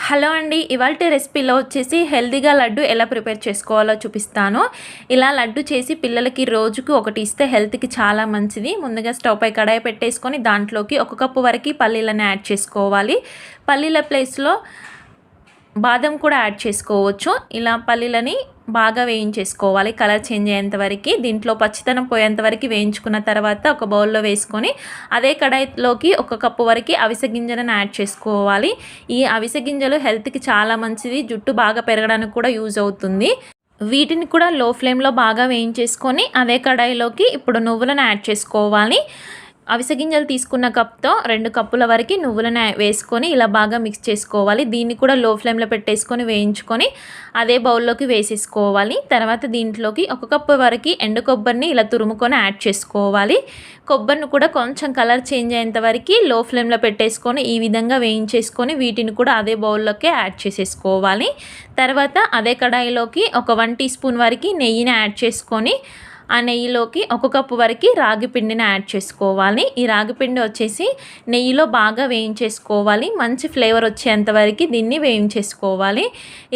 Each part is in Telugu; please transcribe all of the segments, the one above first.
హలో అండి, ఇవాల్టి రెసిపీలో వచ్చేసి హెల్తీగా లడ్డు ఎలా ప్రిపేర్ చేసుకోవాలో చూపిస్తాను. ఇలా లడ్డు చేసి పిల్లలకి రోజుకు ఒకటి ఇస్తే హెల్త్కి చాలా మంచిది. ముందుగా స్టవ్ పై కడాయి పెట్టేసుకొని దాంట్లోకి 1 కప్పు వరకు పల్లీలను యాడ్ చేసుకోవాలి. పల్లీల ప్లేస్లో బాదం కూడా యాడ్ చేసుకోవచ్చు. ఇలా పల్లీలని బాగా వేయించేసుకోవాలి, కలర్ చేంజ్ అయ్యేంత వరకు. దీంట్లో పచ్చితనం పోయేంత వరకు వేయించుకున్న తర్వాత ఒక బౌల్లో వేసుకొని అదే కడాయిలోకి 1 కప్పు వరకు అవిసె గింజలను యాడ్ చేసుకోవాలి. ఈ అవిసె గింజలు హెల్త్కి చాలా మంచిది, జుట్టు బాగా పెరగడానికి కూడా యూజ్ అవుతుంది. వీటిని కూడా లో ఫ్లేమ్లో బాగా వేయించేసుకొని అదే కడాయిలోకి ఇప్పుడు నువ్వులను యాడ్ చేసుకోవాలి. అవిసె గింజలు తీసుకున్న కప్తో 2 కప్పుల వరకు నువ్వులను వేసుకొని ఇలా బాగా మిక్స్ చేసుకోవాలి. దీన్ని కూడా లో ఫ్లేమ్లో పెట్టేసుకొని వేయించుకొని అదే బౌల్లోకి వేసేసుకోవాలి. తర్వాత దీంట్లోకి 1 కప్పు వరకు ఎండు కొబ్బరిని ఇలా తురుముకొని యాడ్ చేసుకోవాలి. కొబ్బరిని కూడా కొంచెం కలర్ చేంజ్ అయ్యేంత వరకు లో ఫ్లేమ్లో పెట్టేసుకొని ఈ విధంగా వేయించేసుకొని వీటిని కూడా అదే బౌల్లోకి యాడ్ చేసేసుకోవాలి. తర్వాత అదే కడాయిలోకి ఒక 1 టీ స్పూన్ వరకు నెయ్యిని యాడ్ చేసుకొని ఆ నెయ్యిలోకి 1 కప్పు వరకు రాగి పిండిని యాడ్ చేసుకోవాలి. ఈ రాగి పిండి వచ్చేసి నెయ్యిలో బాగా వేయించేసుకోవాలి. మంచి ఫ్లేవర్ వచ్చేంత వరకు దీన్ని వేయించేసుకోవాలి.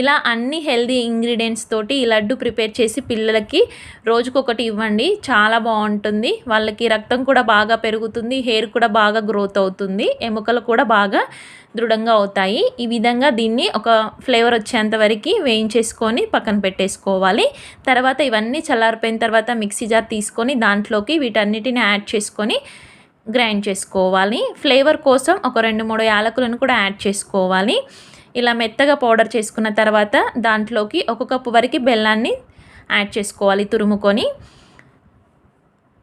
ఇలా అన్ని హెల్దీ ఇంగ్రీడియంట్స్ తోటి ఈ లడ్డు ప్రిపేర్ చేసి పిల్లలకి రోజుకొకటి ఇవ్వండి, చాలా బాగుంటుంది. వాళ్ళకి రక్తం కూడా బాగా పెరుగుతుంది, హెయిర్ కూడా బాగా గ్రోత్ అవుతుంది, ఎముకలు కూడా బాగా దృఢంగా అవుతాయి. ఈ విధంగా దీన్ని ఒక ఫ్లేవర్ వచ్చేంత వరకు వేయించేసుకొని పక్కన పెట్టేసుకోవాలి. తర్వాత ఇవన్నీ చల్లారిపోయిన తర్వాత మిక్సీ జార్ తీసుకొని దాంట్లోకి వీటన్నిటిని యాడ్ చేసుకొని గ్రైండ్ చేసుకోవాలి. ఫ్లేవర్ కోసం ఒక 2-3 యాలకులను కూడా యాడ్ చేసుకోవాలి. ఇలా మెత్తగా పౌడర్ చేసుకున్న తర్వాత దాంట్లోకి 1 కప్పు వరకు బెల్లాన్ని యాడ్ చేసుకోవాలి తురుముకొని.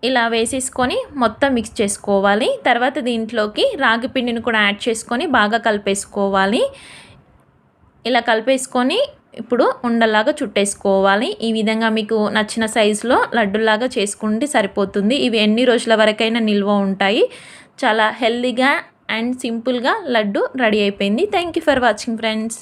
ఇలా వేసేసుకొని మొత్తం మిక్స్ చేసుకోవాలి. తర్వాత దీంట్లోకి రాగి పిండిని కూడా యాడ్ చేసుకొని బాగా కలిపేసుకోవాలి. ఇలా కలిపేసుకొని ఇప్పుడు ఉండలాగా చుట్టేసుకోవాలి. ఈ విధంగా మీకు నచ్చిన సైజులో లడ్డులాగా చేసుకుంటే సరిపోతుంది. ఇవి ఎన్ని రోజుల వరకైనా నిల్వ ఉంటాయి. చాలా హెల్తీగా అండ్ సింపుల్గా లడ్డు రెడీ అయిపోయింది. Thank you for watching friends.